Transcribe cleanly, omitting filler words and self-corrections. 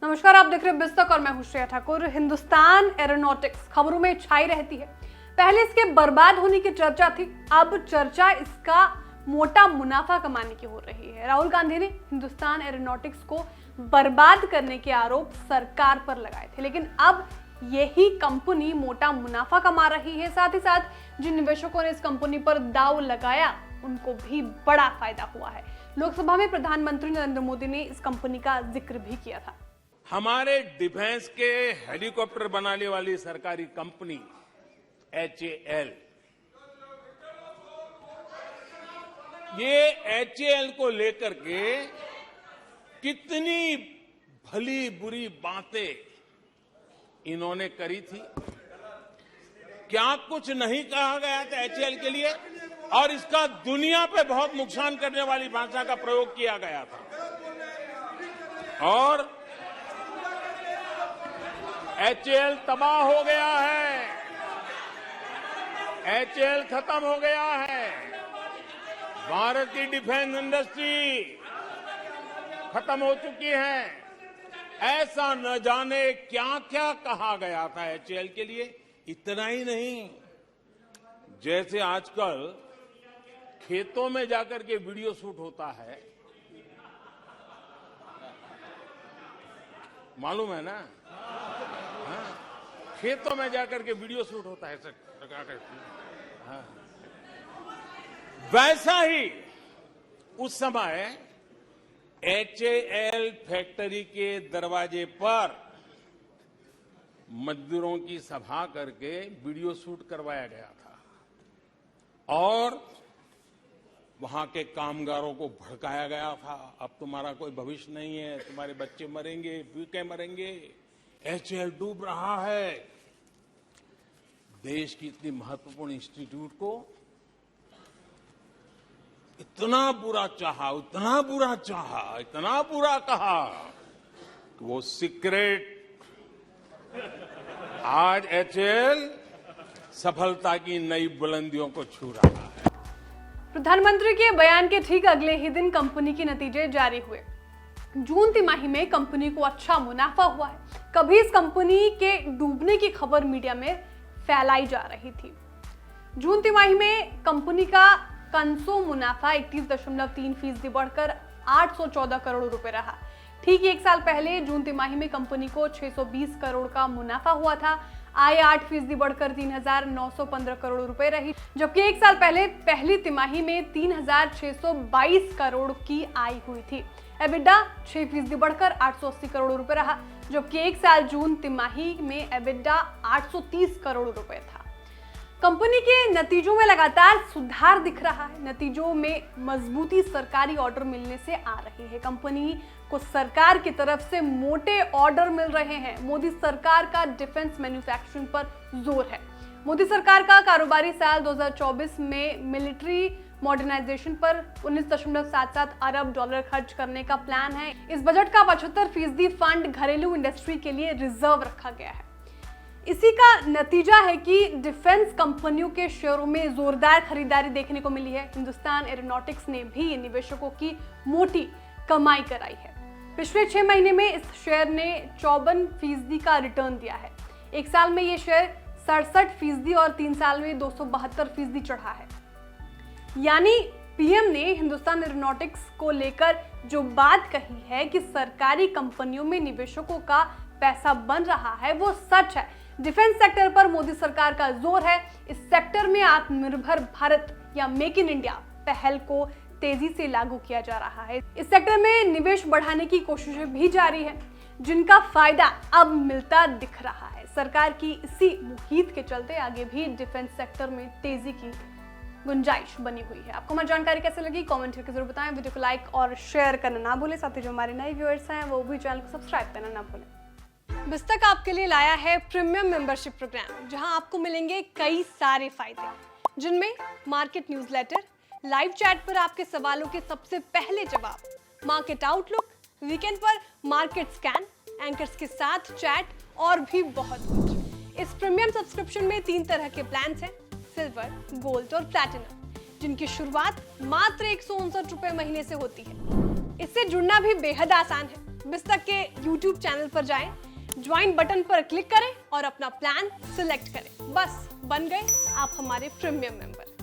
नमस्कार, आप देख रहे हैं बिस्तक और मैं हूं श्रेया ठाकुर। हिंदुस्तान एरोनॉटिक्स खबरों में छाई रहती है। पहले इसके बर्बाद होने की चर्चा थी, अब चर्चा इसका मोटा मुनाफा कमाने की हो रही है। राहुल गांधी ने हिंदुस्तान एरोनॉटिक्स को बर्बाद करने के आरोप सरकार पर लगाए थे, लेकिन अब यही कंपनी मोटा मुनाफा कमा रही है। साथ ही साथ जिन निवेशकों ने इस कंपनी पर दांव लगाया उनको भी बड़ा फायदा हुआ है। लोकसभा में प्रधानमंत्री नरेंद्र मोदी ने इस कंपनी का जिक्र भी किया था। हमारे डिफेंस के हेलीकॉप्टर बनाने वाली सरकारी कंपनी HAL, ये HAL को लेकर के कितनी भली बुरी बातें इन्होंने करी थी। क्या कुछ नहीं कहा गया था HAL के लिए, और इसका दुनिया पे बहुत नुकसान करने वाली भाषा का प्रयोग किया गया था। और HAL तबाह हो गया है, HAL खत्म हो गया है, भारत की डिफेंस इंडस्ट्री खत्म हो चुकी है। ऐसा न जाने क्या क्या कहा गया था HAL के लिए। इतना ही नहीं, जैसे आजकल खेतों में जाकर के वीडियो शूट होता है, मालूम है ना, खेतों में जाकर के वीडियो शूट होता है हाँ। वैसा ही उस समय HAL फैक्ट्री के दरवाजे पर मजदूरों की सभा करके वीडियो शूट करवाया गया था और वहां के कामगारों को भड़काया गया था। अब तुम्हारा कोई भविष्य नहीं है, तुम्हारे बच्चे मरेंगे, भूखे मरेंगे, HAL डूब रहा है। देश की इतनी महत्वपूर्ण इंस्टीट्यूट को इतना बुरा चाहा, इतना बुरा चाहा, इतना बुरा कहा कि वो सीक्रेट आज HAL सफलता की नई बुलंदियों को छू रहा है। प्रधानमंत्री के बयान के ठीक अगले ही दिन कंपनी के नतीजे जारी हुए। जून तिमाही में कंपनी को अच्छा मुनाफा हुआ है। कभी इस कंपनी के डूबने की खबर मीडिया में फैलाई जा रही थी। जून तिमाही में कंपनी का कंसो मुनाफा 31.3% बढ़कर 814 करोड़ रुपए रहा। ठीक एक साल पहले जून तिमाही में कंपनी को 620 करोड़ का मुनाफा हुआ था। आय 8% बढ़कर 3,915 करोड़ रुपए रही, जबकि एक साल पहले पहली तिमाही में 3,622 करोड़ की आय हुई थी। एबिडा 6% बढ़कर 880 करोड़ रुपए रहा, जबकि एक साल जून तिमाही में एबिडा 830 करोड़ रुपए था। कंपनी के नतीजों में लगातार सुधार दिख रहा है। नतीजों में मजबूती सरकारी ऑर्डर मिलने से आ रही है। कंपनी को सरकार की तरफ से मोटे ऑर्डर मिल रहे हैं। मोदी सरकार का डिफेंस मैन्युफैक्चरिंग पर जोर है। मोदी सरकार का कारोबारी साल 2024 में मिलिट्री मॉडर्नाइजेशन पर 19.77 अरब डॉलर खर्च करने का प्लान है। इस बजट का 75% फंड घरेलू इंडस्ट्री के लिए रिजर्व रखा गया है। इसी का नतीजा है कि डिफेंस कंपनियों के शेयरों में जोरदार खरीदारी देखने को मिली है। हिंदुस्तान एरोनॉटिक्स ने भी निवेशकों की मोटी कमाई कराई है। पिछले 6 महीने में इस शेयर ने 54% का रिटर्न दिया है। एक साल में ये शेयर 67% और 3 साल में 272% चढ़ा है। यानी पीएम ने हिंदुस्तान एरोनॉटिक्स को लेकर जो बात कही है कि सरकारी कंपनियों में निवेशकों का पैसा बन रहा है, वो सच है। डिफेंस सेक्टर पर मोदी सरकार का जोर है। इस सेक्टर में आत्मनिर्भर भारत या मेक इन इंडिया पहल को तेजी से लागू किया जा रहा है। इस सेक्टर में निवेश बढ़ाने की कोशिशें भी जारी है, जिनका फायदा अब मिलता दिख रहा है। सरकार की इसी मुहित के चलते आगे भी डिफेंस सेक्टर में तेजी की गुंजाइश बनी हुई है। आपको हमारी जानकारी कैसे लगी, कमेंट करके जरूर बताएं। वीडियो को लाइक और शेयर करना ना भूलें। साथ ही जो हमारे नए व्यूअर्स हैं वो भी चैनल को सब्सक्राइब करना ना भूलें। बिस्तक आपके लिए लाया है प्रीमियम मेंबरशिप प्रोग्राम, जहां आपको मिलेंगे कई सारे फायदे, जिनमें मार्केट न्यूज़लेटर, लाइव चैट पर आपके सवालों के सबसे पहले जवाब, मार्केट आउटलुक, वीकेंड पर मार्केट स्कैन, एंकर्स के साथ चैट और भी बहुत कुछ। इस प्रीमियम सब्सक्रिप्शन में 3 तरह के प्लान्स हैं, सिल्वर, गोल्ड और प्लैटिनम, जिनकी शुरुआत मात्र 159 रुपए महीने से होती है। इससे जुड़ना भी बेहद आसान है। बिस्तक के YouTube चैनल पर जाएं, ज्वाइन बटन पर क्लिक करें और अपना प्लान सिलेक्ट करें। बस बन गए आप हमारे प्रीमियम मेंबर।